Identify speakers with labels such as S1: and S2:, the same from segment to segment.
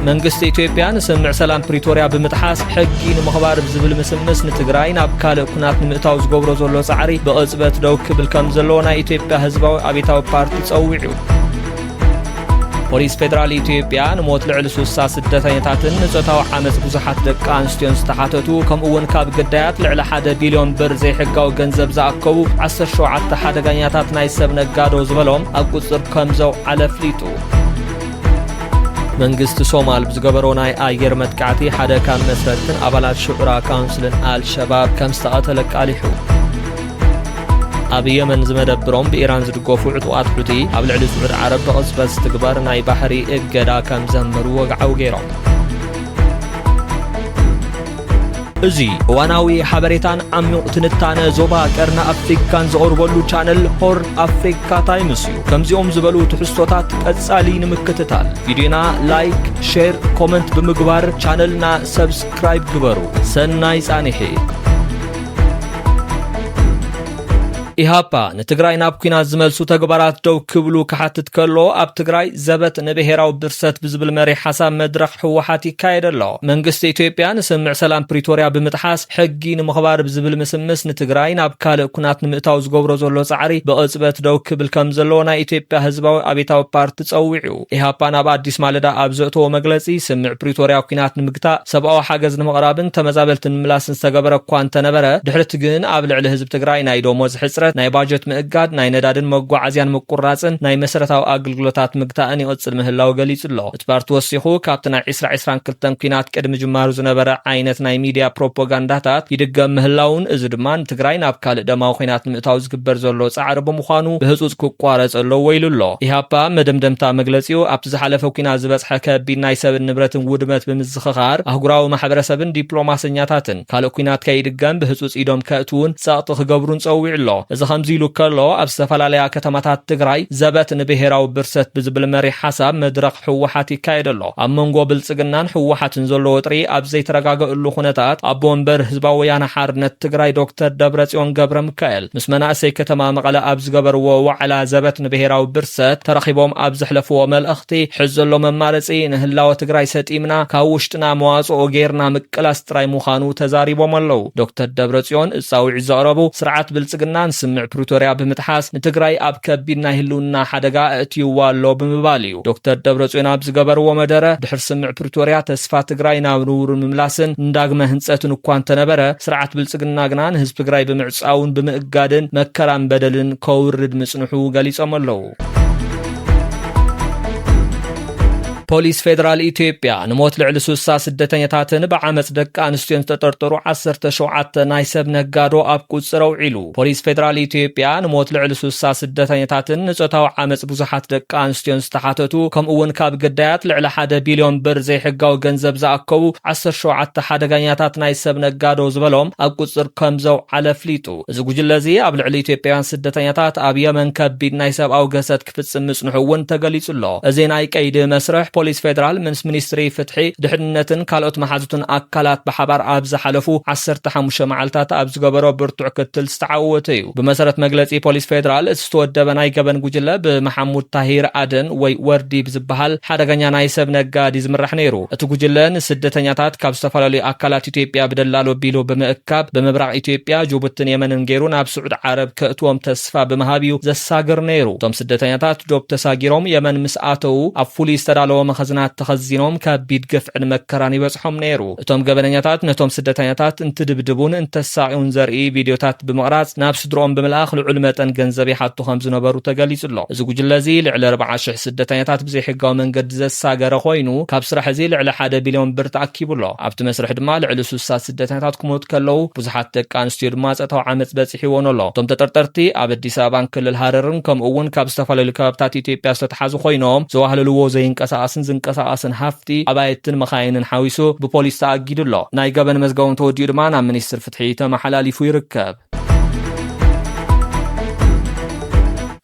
S1: መንግስት ኢትዮጵያን ስምዕ ሰላም ፕሪቶሪያ ብምጥሓስ ሕጊ ንምኽባር ብዝብል ምስምስ ንትግራይ ናብ ካልእ ኩናት ንምእታው ዝገብሮ ዘሎ ጻዕሪ ብቕጽበት ደው ክብል ከም ዘለዎ ናይ ኢትዮጵያ ህዝባዊ አብዮታዊ ፓርቲ ጸዊዑ ፖሊስ ፌደራል ኢትዮጵያ ንሞት ልዕሊ 60 ስደተኛታትን ንጾታዊ ዓመፅ ብዙሓት ደቂ ኣንስትዮን ዝተሓተቱ ከምኡውን ካብ ግዳያት ልዕሊ 1 ቢልዮን ብር ዘይሕጋዊ ገንዘብ ዝኣከቡ 17 ሓደገኛታት ናይ ሰብ ነጋዶ ዝበሎም ኣብ ቁፅር ከም ዘውዓለ ኣፍሊጡ መንግስቲ ሶማል ብዝገበሮ ናይ ኣየር መጥቃዕቲ ሓደ ካብ መስረትን ኣባላት ሽዑራ ካውንስልን አልሸባብ ከም ዝተቐተለ ቃሊሑ ኣብ የመን ዝመደብሮም ብኢራን ዝድገፉ ዕጡቃት ሑቲ ኣብ ልዕሊ ስዑድ ዓረብ ብቕጽበት ዝትግበር ናይ ባሕሪ እገዳ ከም ዘመሩ ወግዓው ገይሮም እዚ እዋናዊ ሓበሬታን ዓሚቕ ትንታነ ዞባ ቀርና ኣፍሪካን ዝቐርበሉ ቻነል ሆርን ኣፍሪካ ታይምስ እዩ ከምዚኦም ዝበሉ ትሕዝቶታት ቀጻሊ ንምክትታል ቪድዮና ላይክ ሼር ኮመንት ብምግባር ቻነልና ሰብስክራይብ ግበሩ ሰናይ ጻኒሒ ኢሃፓ ንትግራይ ናብ ኩናት ዝመልሱ ተግባራት ደው ክብሉ ክሓትት ከሎ ኣብ ትግራይ ዘበት ንብሔራዊ ብርሰት ብዝብል መሪሕ ሓሳብ መድረኽ ህወሓት ይካየድ ኣሎ መንግስቲ ኢትዮጵያ ንስምዕ ሰላም ፕሪቶሪያ ብምጥሓስ ሕጊ ንምኽባር ብዝብል ምስምስ ንትግራይ ናብ ካልእ ኩናት ንምእታው ዝገብሮ ዘሎ ጻዕሪ ብቕጽበት ደው ክብል ከም ዘለዎ ናይ ኢትዮጵያ ህዝባዊ አብዮታዊ ፓርቲ ጸዊዑ ኢሃፓ ናብ አዲስ ማለዳ ኣብ ዘእተዎ መግለጺ ስምዕ ፕሪቶሪያ ኩናት ንምግታእ ሰብኣዊ ሓገዝ ንምቕራብን ተመዛበልቲ ንምምላስን ዝተገበረ እኳ እንተነበረ ድሕሪት ግን ኣብ ልዕሊ ህዝቢ ትግራይ ናይ ደሞዝ ሕፅረት ናይ ባጀት ምእጋድ ናይ ነዳድን መጓዓዝያን ምቁራጽን ናይ መሰረታዊ ኣገልግሎታት ምግታእን ይቕጽል ምህላው ገሊጹ ኣሎ እቲ ፓርቲ ወሲኹ ካብቲ ናይ 2022 ኩናት ቅድሚ ጅማሩ ዝነበረ ዓይነት ናይ ሚድያ ፕሮፓጋንዳታት ይድገም ምህላውን እዚ ድማ ንትግራይ ናብ ካልእ ደማዊ ኩናት ንምእታው ዝግበር ዘሎ ጻዕሪ ብምዃኑ ብህጹጽ ክቋረጽ ኣለዎ ኢሉ ኣሎ ኢሃፓ መደምደምታ መግለጺኡ ኣብቲ ዝሓለፈ ኩናት ዝበጽሐ ከቢድ ናይ ሰብን ንብረትን ውድመት ብምዝኽኻር ኣህጉራዊ ማሕበረሰብን ዲፕሎማስኛታትን ካልእ ኩናት ከይድገም ብህጹጽ ኢዶም ከእትውን ጸቕጢ ክገብሩን ጸዊዑ ኣሎ እዚ ከምዚ ኢሉ ከሎ ኣብ ዝተፈላለያ ከተማታት ትግራይ ዘበት ንብሔራዊ ብርሰት ብዝብል መሪሕ ሓሳብ መድረኽ ህወሓት ይካየድ ኣሎ ኣብ መንጎ ብልጽግናን ህወሓትን ዘሎ ወጥሪ ኣብ ዘይተረጋገአሉ ኩነታት ኣቦ ወንበር ህዝባዊ ወያነ ሓርነት ትግራይ ዶክተር ደብረጽዮን ገብረ ሚካኤል ምስ መናእሰይ ከተማ መቐለ ኣብ ዝገበርዎ ዋዕላ ዘበት ንብሔራዊ ብርሰት ተረኺቦም ኣብ ዘሕለፍዎ መልእኽቲ ሕዚ ዘሎ መማረጺ ንህላወ ትግራይ ሰጢምና ካብ ውሽጥና መዋጽኦ ጌርና ምቅላስ ጥራይ ምዃኑ ተዛሪቦም ኣለዉ ዶክተር ደብረጽዮን እጻውዒ ዘቕረቡ ስርዓት ብልጽግናን ስምዕ ፕሪቶሪያ ብምጥሓስ ንትግራይ ኣብ ከቢድ ናይ ህልውና ሓደጋ እትይዋ ኣሎ ብምባል እዩ ዶክተር ደብረጽዮን ኣብ ዝገበርዎ መደረ ድሕሪ ስምዕ ፕሪቶሪያ ተስፋ ትግራይ ናብ ንቡርን ምምላስን እንዳግመ ህንጸትን እኳ እንተነበረ ስርዓት ብልጽግና ግና ንህዝቢ ትግራይ ብምዕጻውን ብምእጋድን መከራን በደልን ከውርድ ምጽንሑ ገሊጾም ኣለዉ ፖሊስ ፌደራል ኢትዮጵያ ንሞት ልዕሊ 60 ስደተኛታትን ብዓመፅ ደቂ ኣንስትዮን ዝተጠርጠሩ 17 ናይ ሰብ ነጋዶ ኣብ ቁጽር ኣውዒሉ ፖሊስ ፌደራል ኢትዮጵያ ንሞት ልዕሊ 60 ስደተኛታትን ንጾታዊ ዓመፅ ብዙሓት ደቂ ኣንስትዮን ዝተሓተቱ ከምኡውን ካብ ግዳያት ልዕሊ 1 ቢልዮን ብር ዘይሕጋዊ ገንዘብ ዝኣከቡ 17 ሓደገኛታት ናይ ሰብ ነጋዶ ዝበሎም ኣብ ቁጽር ከም ዘውዓለ ኣፍሊጡ እዚ ጉጅለ እዚ ኣብ ልዕሊ ኢትዮጵያውያን ስደተኛታት ኣብ የመን ከቢድ ናይ ሰብኣዊ ገሰት ክፍጽም ምጽንሑ እውን ተገሊጹ ኣሎ እዚ ናይ ቀይዲ መስርሕ ፖሊስ ፌደራል ምስ ሚኒስትሪ ፍትሒ ድሕንነትን ካልኦት መሓዙትን ኣካላት ብሓባር ኣብ ዝሓለፉ 15 መዓልታት ኣብ ዝገበሮ ብርቱዕ ክትትል ዝተዓወተ እዩ ብመሰረት መግለጺ ፖሊስ ፌደራል እቲ ዝተወደበ ናይ ገበን ጉጅለ ብመሐሙድ ታሂር አደን ወይ ወርዲ ብዝበሃል ሓደገኛ ናይ ሰብ ነጋዲ ዝምራሕ ነይሩ እቲ ጉጅለ ንስደተኛታት ካብ ዝተፈላለዩ ኣካላት ኢትዮጵያ ብደላሎ ቢሉ ብምእካብ ብምብራቕ ኢትዮጵያ ጅቡትን የመንን ገይሩ ናብ ስዑድ ዓረብ ከእትዎም ተስፋ ብምሃብ እዩ ዘሳግር ነይሩ እቶም ስደተኛታት ዶብ ተሳጊሮም የመን ምስ ኣተው ኣብ ፍሉይ ዝተዳለወ መኸዝናት ተኸዚኖም ከቢድ ገፍዕን መከራን ይበጽሖም ነይሩ እቶም ገበነኛታት ነቶም ስደተኛታት እንትድብድቡን እንተሳቂውን ዘርኢ ቪድዮታት ብምቕራጽ ናብ ስድሮኦም ብምልኣኽ ልዑል መጠን ገንዘብ ይሓቱ ከም ዝነበሩ ተገሊጹ ኣሎ እዚ ጉጅለ እዚ ልዕሊ 40,000 ስደተኛታት ብዘይሕጋዊ መንገዲ ዘሳገረ ኮይኑ ካብ ስራሕ እዚ ልዕሊ 1 ቢልዮን ብር ተኣኪቡ ኣሎ ኣብቲ መስርሕ ድማ ልዕሊ 60 ስደተኛታት ክሞቱ ከለዉ ብዙሓት ደቂ ኣንስትዮ ድማ ጸታዊ ዓመፅ በፂሒዎን ኣሎ እቶም ተጠርጠርቲ ኣብ አዲስ አበባን ክልል ሃረርን ከምኡውን ካብ ዝተፈላለዩ ከባብታት ኢትዮጵያ ዝተተሓዙ ኮይኖም ዘዋህልልዎ ዘይንቀሳቐስን ዝንቀሳቐስን ሃፍቲ ኣባየትን መኻይንን ሓዊሱ ብፖሊስ ተኣጊዱ ኣሎ ናይ ገበን መዝገቦም ተወዲኡ ድማ ናብ ሚኒስትር ፍትሒ ተመሓላሊፉ ይርከብ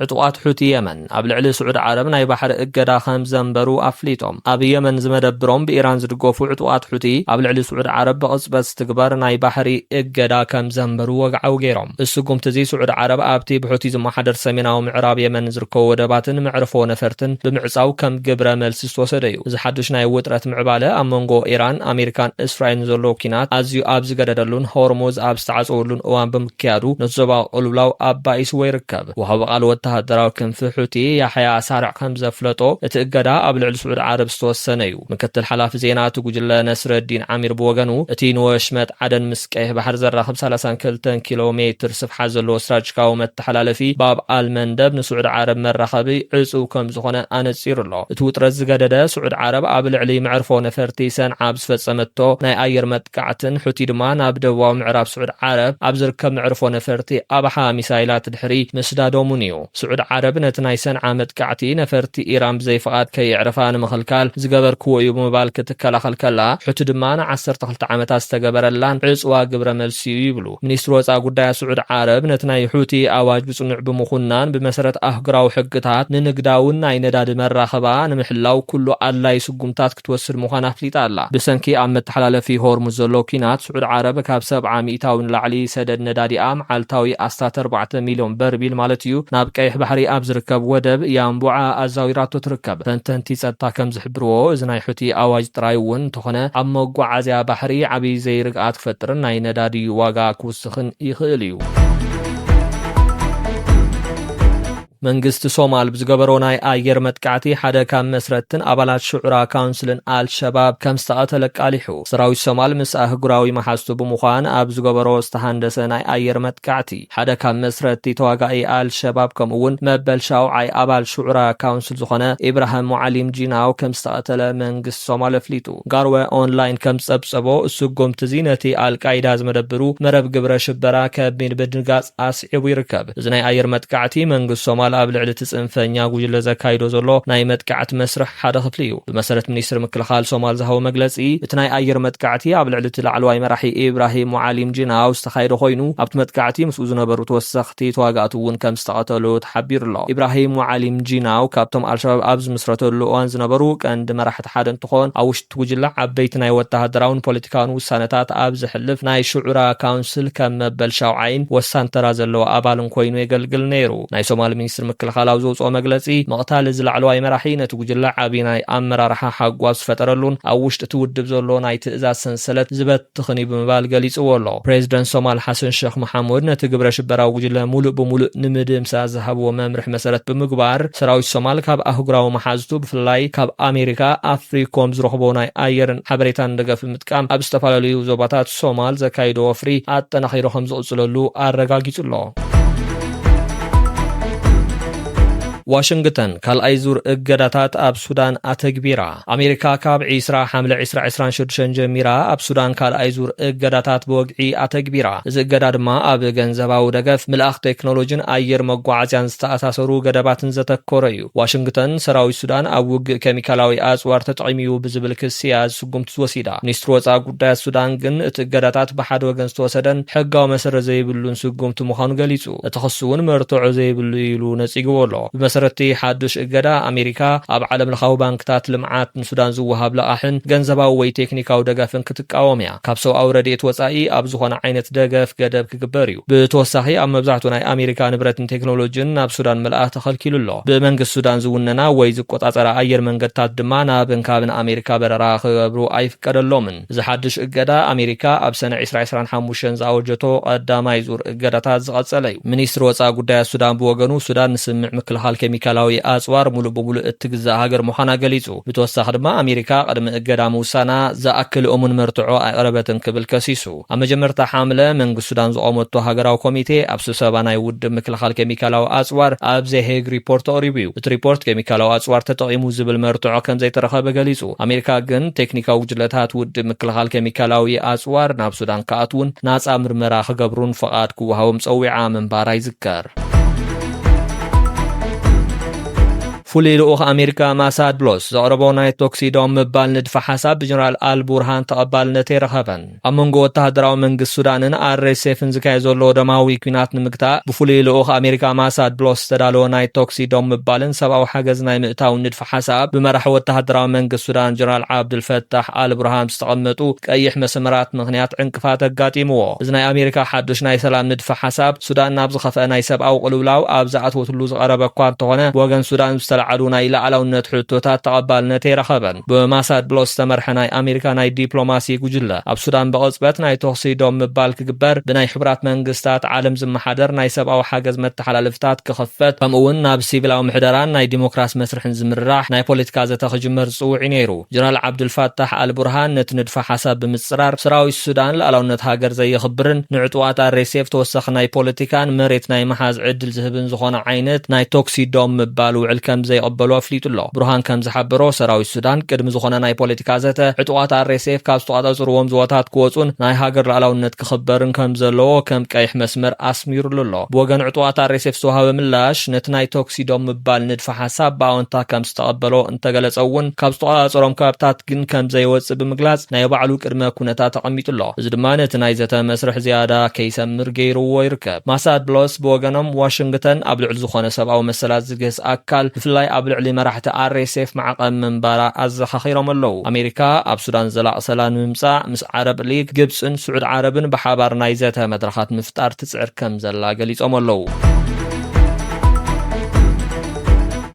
S1: ዕጡቃት ሑቲ የመን ኣብ ልዕሊ ስዑድ ዓረብ ናይ ባሕሪ እገዳ ከም ዘንበሩ ኣፍሊጦም ኣብ የመን ዝመደብሮም ብኢራን ዝድገፉ ዕጡቃት ሑቲ ኣብ ልዕሊ ስዑድ ዓረብ ብቕጽበት ዝትግበር ናይ ባሕሪ እገዳ ከም ዘንበሩ ወግዓው ገይሮም እስጉምቲ እዚ ስዑድ ዓረብ ኣብቲ ብሑቲ ዝመሓደር ሰሜናዊ ምዕራብ የመን ዝርከቡ ወደባትን መዕርፎ ነፈርትን ብምዕጻው ከም ግብረ መልሲ ዝተወሰደ እዩ እዚ ሓድሽ ናይ ውጥረት ምዕባለ ኣብ መንጎ ኢራን ኣሜሪካን እስራኤልን ዘሎ ኩናት ኣዝዩ ኣብ ዝገደደሉን ሆርሙዝ ኣብ ዝተዓፀወሉን እዋን ብምክያዱ ነዞባ ቁልብላው ኣባይስዎ ይርከብ ወሃቢ ቃል ወተሃደራዊ ክንፊ ሑቲ ያሕያ ሳርዕ ከም ዘፍለጦ እቲ እገዳ ኣብ ልዕሊ ስዑድ ዓረብ ዝተወሰነ እዩ ምክትል ሓላፊ ዜና እቲ ጉጅለ ነስረዲን ዓሚር ብወገኑ እቲ ንወሽመጥ ዓደን ምስ ቀይሕ ባሕር ዘራኽብ 32 ኪሎ ሜትር ስፍሓት ዘለዎ ስትራቴጂካዊ መተሓላለፊ ባብ አልመንደብ ንስዑድ ዓረብ መራኸቢ ዕፁብ ከም ዝኾነ ኣነፂሩ ኣሎ እቲ ውጥረት ዝገደደ ስዑድ ዓረብ ኣብ ልዕሊ መዕርፎ ነፈርቲ ሰንዓ ዝፈጸመቶ ናይ ኣየር መጥቃዕትን ሑቲ ድማ ናብ ደቡባዊ ምዕራብ ስዑድ ዓረብ ኣብ ዝርከብ መዕርፎ ነፈርቲ ኣባሓ ሚሳይላት ድሕሪ ምስዳዶሙን እዩ ስዑድ ዓረብ ነቲ ናይ ሰንዓ መጥቃዕቲ ነፈርቲ ኢራን ብዘይፍቓድ ከይዕርፋ ንምኽልካል ዝገበርክዎ እዩ ብምባል ክትከላኸል ከላ ሑቲ ድማ ን12 ዓመታት ዝተገበረላን ዕፅዋ ግብረ መልሲ እዩ ይብሉ ሚኒስትሪ ወፃኢ ጉዳያት ስዑድ ዓረብ ነቲ ናይ ሑቲ ኣዋጅ ብጽኑዕ ብምኹናን ብመሰረት ኣህጉራዊ ሕግታት ንንግዳውን ናይ ነዳዲ መራኸባ ንምሕላው ኩሉ ኣድላይ ስጉምታት ክትወስድ ምዃና ኣፍሊጣ ኣላ ብሰንኪ ኣብ መተሓላለፊ ሆርሙዝ ዘሎ ኩናት ስዑድ ዓረብ ካብ 70 ሚእታዊ ንላዕሊ ሰደድ ነዳዲኣ መዓልታዊ ኣስታት 4 ሚልዮን በርሚል ማለት እዩ ናብ ቀይሕ ባሕሪ ኣብ ዝርከብ ወደብ ያንቡዓ ኣዛዊራቶ ትርከብ ተንተንቲ ጸጥታ ከም ዝሕብርዎ እዚ ናይ ሑቲ ኣዋጅ ጥራይ እውን እንተኾነ ኣብ መጓዓዝያ ባሕሪ ዓብይ ዘይርግኣት ክፈጥርን ናይ ነዳዲ ዋጋ ክውስኽን ይኽእል እዩ መንግስቲ ሶማል ብዝገበሮ ናይ ኣየር መጥቃዕቲ ሓደ ካብ መስረትን ኣባላት ሹዑራ ካውንስልን አልሸባብ ከም ዝተቐተለ ቃሊሑ ሰራዊት ሶማል ምስ ኣህጉራዊ መሓዝቱ ብምዃን ኣብ ዝገበሮ ዝተሃንደሰ ናይ ኣየር መጥቃዕቲ ሓደ ካብ መስረቲ ተዋጋኢ አልሸባብ ከምኡውን መበል ሻውዓይ ኣባል ሹዑራ ካውንስል ዝኾነ ኢብራሂም ሙዓሊም ጂናው ከም ዝተቐተለ መንግስቲ ሶማል ኣፍሊጡ ጋርወ ኦንላይን ከም ጸብጸቦ እሱጎምቲ እዚ ነቲ አልቃይዳ ዝመደብሩ መረብ ግብረ ሽበራ ከቢድ ብድንጋጽ ኣስዒቡ ይርከብ እዚ ናይ ኣየር መጥቃዕቲ መንግስቲ ሶማል ኣብ ልዕሊ ጽንፈኛ ጉጅለ ዘካይዶ ዘሎ ናይ መጥቃዕቲ መስርሕ ሓደ ክፍሊ እዩ ብመሰረት ሚኒስትሪ ምክልኻል ሶማል ዝሃቦ መግለጺ እቲ ናይ ኣየር መጥቃዕቲ ኣብ ልዕሊ ላዕለዋይ መራሒ ኢብራሂም ሙዓሊም ጂናው ዝተኻይደ ኮይኑ ኣብቲ መጥቃዕቲ ምስኡ ዝነበሩ ተወሰኽቲ ተዋጋእቲ እውን ከም ዝተቐተሉ ተሓቢሩ ኣሎ ኢብራሂም ሙዓሊም ጂናው ካብቶም አልሸባብ ኣብ ዝምስረተሉ እዋን ዝነበሩ ቀንዲ መራሕቲ ሓደ እንትኾን ኣብ ውሽጢ ጉጅለ ዓበይቲ ናይ ወተሃደራውን ፖለቲካውን ውሳነታት ኣብ ዝሕልፍ ናይ ሹዑራ ካውንስል ከም መበል ሻውዓይን ወሳንተራ ዘለዎ ኣባልን ኮይኑ የገልግል ነይሩ ናይ ሶማል ሚኒስትሪ ምክልኻል ኣብ ዘውፅኦ መግለጺ መቕታል ዝላዕለዋይ መራሒ ነቲ ጉጅለ ዓብይ ናይ ኣመራርሓ ሓጓስ ዝፈጠረሉን ኣብ ውሽጢ እቲ ውድብ ዘሎ ናይ ትእዛዝ ሰንሰለት ዝበትኽን ብምባል ገሊጽዎ ኣሎ ፕሬዚደንት ሶማል ሓሰን ሼክ መሐሙድ ነቲ ግብረ ሽበራዊ ጉጅለ ሙሉእ ብምሉእ ንምድምሳስ ዝሃብዎ መምርሒ መሰረት ብምግባር ሰራዊት ሶማል ካብ ኣህጉራዊ መሓዝቱ ብፍላይ ካብ ኣሜሪካ ኣፍሪኮም ዝረኽቦ ናይ ኣየርን ሓበሬታን ደገፍ ምጥቃም ኣብ ዝተፈላለዩ ዞባታት ሶማል ዘካይዶ ወፍሪ ኣጠናኺሩ ከም ዝቕጽለሉ ኣረጋጊጹ ኣሎ ዋሽንግተን ካልኣይ ዙር እገዳታት ኣብ ሱዳን ኣተግቢራ ኣሜሪካ ካብ 20 ሐምለ 2026 ጀሚራ ኣብ ሱዳን ካልኣይ ዙር እገዳታት ብወግዒ ኣተግቢራ እዚ እገዳ ድማ ኣብ ገንዘባዊ ደገፍ ምልኣኽ ቴክኖሎጂን ኣየር መጓዓዝያን ዝተኣሳሰሩ ገደባትን ዘተኮረ እዩ ዋሽንግተን ሰራዊት ሱዳን ኣብ ውግእ ኬሚካላዊ ኣጽዋር ተጠቒሙ ብዝብል ክሲ ስጉምቲ ወሲዳ ሚኒስትሪ ወፃኢ ጉዳያት ሱዳን ግን እቲ እገዳታት ብሓደ ወገን ዝተወሰደን ሕጋዊ መሰረት ዘይብሉን ስጉምቲ ምዃኑ ገሊጹ እቲ ክሱ እውን መርትዖ ዘይብሉ ኢሉ ነጺግዎ ኣሎ መሰረቲ ሓድሽ እገዳ ኣሜሪካ ኣብ ዓለም ለኻዊ ባንክታት ልምዓት ንሱዳን ዝወሃብ ለቓሕን ገንዘባዊ ወይ ቴክኒካዊ ደገፍን ክትቃወም እያ ካብ ሰብኣዊ ረድኤት ወፃኢ ኣብ ዝኾነ ዓይነት ደገፍ ገደብ ክግበር እዩ ብተወሳኺ ኣብ መብዛሕትኡ ናይ ኣሜሪካ ንብረትን ቴክኖሎጂን ናብ ሱዳን ምልኣኽ ተኸልኪሉ ኣሎ ብመንግስቲ ሱዳን ዝውነና ወይ ዝቆጻጸራ ኣየር መንገድታት ድማ ናብን ካብን ኣሜሪካ በረራ ክገብሩ ኣይፍቀደሎምን እዚ ሓድሽ እገዳ ኣሜሪካ ኣብ ሰነ 2025 ዝኣወጀቶ ቀዳማይ ዙር እገዳታት ዝቐጸለ እዩ ሚኒስትሪ ወፃኢ ጉዳያት ሱዳን ብወገኑ ሱዳን ንስምዕ ምክልኻል ኬሚካላዊ ኣጽዋር ሙሉእ ብምሉእ እትግዛእ ሃገር ምዃና ገሊጹ ብተወሳኺ ድማ ኣሜሪካ ቅድሚ እገዳ ምውሳና ዝኣክል እሙን መርትዖ ኣይቐረበትን ክብል ከሲሱ ኣብ መጀመርታ ሓምለ መንግስቲ ሱዳን ዝቖመቶ ሃገራዊ ኮሚቴ ኣብ ስብሰባ ናይ ውድብ ምክልኻል ኬሚካላዊ ኣጽዋር ኣብ ዘሄግ ሪፖርት ኣቕሪቡ እዩ እቲ ሪፖርት ኬሚካላዊ ኣጽዋር ተጠቒሙ ዝብል መርትዖ ከም ዘይተረኸበ ገሊጹ ኣሜሪካ ግን ቴክኒካዊ ጉጅለታት ውድብ ምክልኻል ኬሚካላዊ ኣጽዋር ናብ ሱዳን ከኣትውን ናጻ ምርመራ ክገብሩን ፍቓድ ክወሃቦም ፀዊዓ ምንባራ ይዝከር فولي لؤخ أمريكا ماساد بلوس زغربو ناي توكسيدوم مبال ندفع حساب جنرال آل بورهان تقبال نتي رخبن أمونغو تهدراو منغ السودانن RSFن زكاي زولو دماوي كينات نمكتا بفولي لؤخ أمريكا ماساد بلوس تدالو ناي توكسيدوم مبالن سباو حاجز ناي مئتاو ندفع حساب بمرحو تهدراو منغ السودان جنرال عبد الفتاح آل بورهان استقمتو كأيح مسمرات مغنيات عنكفات قاتيمو إذن أمريكا حدش ناي سلام ندفع حساب سودان نابز خفأ ناي سباو قلولاو أبزعت وتلوز غرب كوانتوغنا وغن سودان استلعدو ناي لعلو نتحوتوتات تقبال نتي رخبن بماساد بلوس تمرح ناي أمريكا ناي ديبلوماسي جوجلا أب سودان بغصبت ناي توخسيدوم مبال كجبر بناي حبرات منغستات عالم زمحادر ناي سباو حاجز متحلالفتات كخفت فمقون ناب سيفلاو محدران ناي ديموكراس مسرح زمراح ناي بوليتيكا زتخجمر صوعي نيرو جنرال عبد الفتاح آل بورهان نتندفع حساب بمصرار سراوي السودان لألونت هاجر زي خبرن نعطوات الريسيف توسخ ناي بوليتيكان مريت ناي محاز عدل زهبن زخونا عينت ناي توكسيدوم مبالو علكم زي قبلوا فليتو الله برهان كم زحبرو سراوي السودان قدم زخونا ناي بوليتيكا زته عطوات الريسيف كاستوات زروم زواتات كوصون ناي هاجر لألونت كخبرن كم زلو كم كايح مسمر أسمير لله بوغن عطوات الريسيف سوها بملاش نت ناي توكسيدوم مبال ندفع حساب باونتا كم استقبلو انت جلس اون كاستوات زروم كابتات جن كم زي وص بمجلاس ناي بعلو كرما كونتا تقميت الله زدمانه ناي زته مسرح زياده كيسمر غيرو ويركب ماساد بلوس بوغنم واشنطن ابلع زخونه سباو مسلات زغس اكل فلاي ابلع لمرحته RSF مع قم منبارا ازخخيرهم اللو امريكا اب سودان زلاق سلام ممصا مس عرب ليግ ግብፅን سعود عربن بحبار ناي زته مدرخات مفتار تسعر كم زلا قليصهم اللو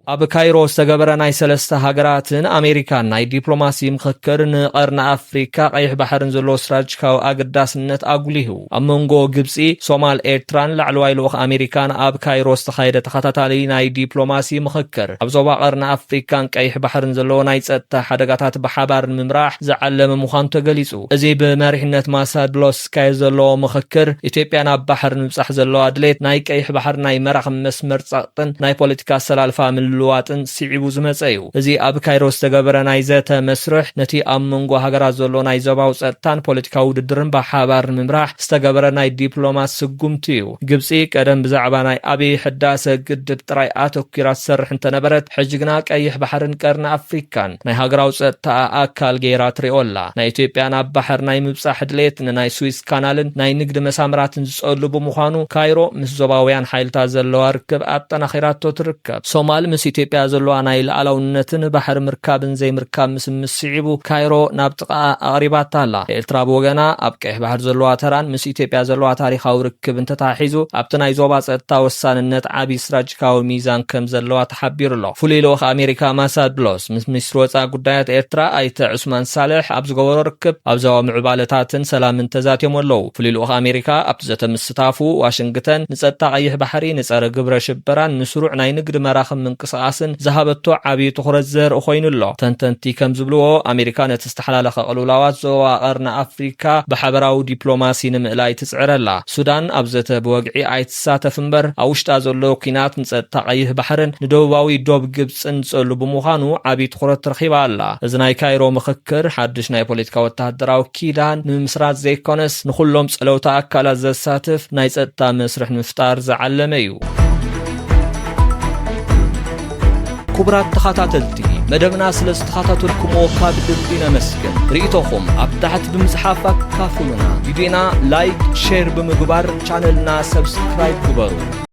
S1: أب كايرو استجبر ناي سلسة هاجراتن أمريكا ناي دبلوماسي مخكر نقرن أفريقيا قيح بحر نزلو سراج كاو أقداس النت أقوليه أمونغو جبسي صومال إيرتران لعلواي لوخ أمريكان أب كايرو استخايدة تخططالي ناي دبلوماسي مخكر أبزوبا قرن أفريقيا قيح بحر نزلو ناي تسأت حدقاتات بحبار ممراح زعلم مخان تقليسو أزي بمارحنة ماساد بلوس كايزلو مخكر إثيوبيا ناب بحر نمسح زلو أدليت ناي قيح بحر ناي مرخ مسمر تساقطن ناي بوليتيكا سلالفا من لواتن سيعبو زمصيو ازي اب كايرو استغبر ناي زته مسرح نتي امنغو هاجرات زلو ناي زباو صتان بوليتيكاو وددرن بحبار ممراح استغبر ناي دبلومات سغمتيو ግብፂ ቀደም ብዛዕባ ናይ አብይ ሕዳሰ ግድብ ጥራይ አተኩራ ሰርሕ እንተነበረት ሕጅግና ቀይሕ ባሕርን ቀርና አፍሪካን ናይ ሃገራው ጸጥታ አካል ጌራ ትሪኦላ ናይ ኢትዮጵያን ኣብ ባሕር ናይ ምብጻሕ ድሌት ናይ ስዊስ ካናልን ናይ ንግድ መሳምራትን ዝጸልቡ ምዃኑ ካይሮ ምስ ዞባውያን ሓይልታት ዘለዋ ርክብ ኣጠናኺራቶ ትርከብ ሶማል ምስ ኢትዮጵያ ዘለዋ ናይ ላዕላውነትን ባሕር ምርካብን ዘይምርካብ ምስ ስዒቡ ካይሮ ናብ ጥቃ ኣቕሪባታ ኣላ ኤርትራ ብወገና ኣብ ቀይሕ ባሕር ዘለዋ ተራን ምስ ኢትዮጵያ ዘለዋ ታሪኻዊ ርክብ እንተታሒዙ ኣብቲ ናይ ዞባ ጸጥታ ወሳንነት ዓቢ ስትራቴጂካዊ ሚዛን ከም ዘለዋ ተሓቢሩ ኣሎ ፍሉይ ልኡኽ ኣሜሪካ ማሳድ ብሎስ ምስ ሚኒስትሪ ወፃኢ ጉዳያት ኤርትራ ኣይተ ዑስማን ሳልሕ ኣብ ዝገበሮ ርክብ ኣብ ዞባ ምዕባለታትን ሰላምን ተዛትዮም ኣለዉ ፍሉይ ልኡኽ ኣሜሪካ ኣብቲ ዘተምስታፉ ዋሽንግተን ንጸጥታ ቀይሕ ባሕሪ ንጸረ ግብረ ሽበራን ንስሩዕ ናይ ንግዲ መራኽብ ምንቅስቓስን ዝሃበቶ ዓቢ ትኹረት ዘርኢ ኮይኑ ኣሎ ተንተንቲ ከም ዝብልዎ ኣሜሪካ ነቲ ዝተሓላለኸ ቅልውላዋት ዞባ ቀርኒ ኣፍሪካ ብሓበራዊ ዲፕሎማሲ ንምእላይ ትጽዕረላ ሱዳን ኣብ ዘተ ብወግዒ ኣይትሳተፍ እምበር ኣብ ውሽጣ ዘሎ ኩናት ንጸጥታ ቀይሕ ባሕርን ንደቡባዊ ዶብ ግብፅን ዝጸሉ ብምዃኑ ዓቢ ትኹረት ረኺባ ኣላ እዚ ናይ ካይሮ ምኽክር ሓድሽ ናይ ፖለቲካ ወተሃደራዊ ኪዳን ንምስራት ዘይኮነስ ንኹሎም ጸለውታ ኣካላት ዘሳትፍ ናይ ጸጥታ መስርሕ ምፍጣር ዝዓለመ እዩ كبرات تخاتاتلتي مدبنا سلس تخاتاتلكم وكاب دردين مسكن رئيتوكم أبتحت بمزحافك كافلنا فيديونا لايك شير بمقبار چانلنا سبسكرايب كبارو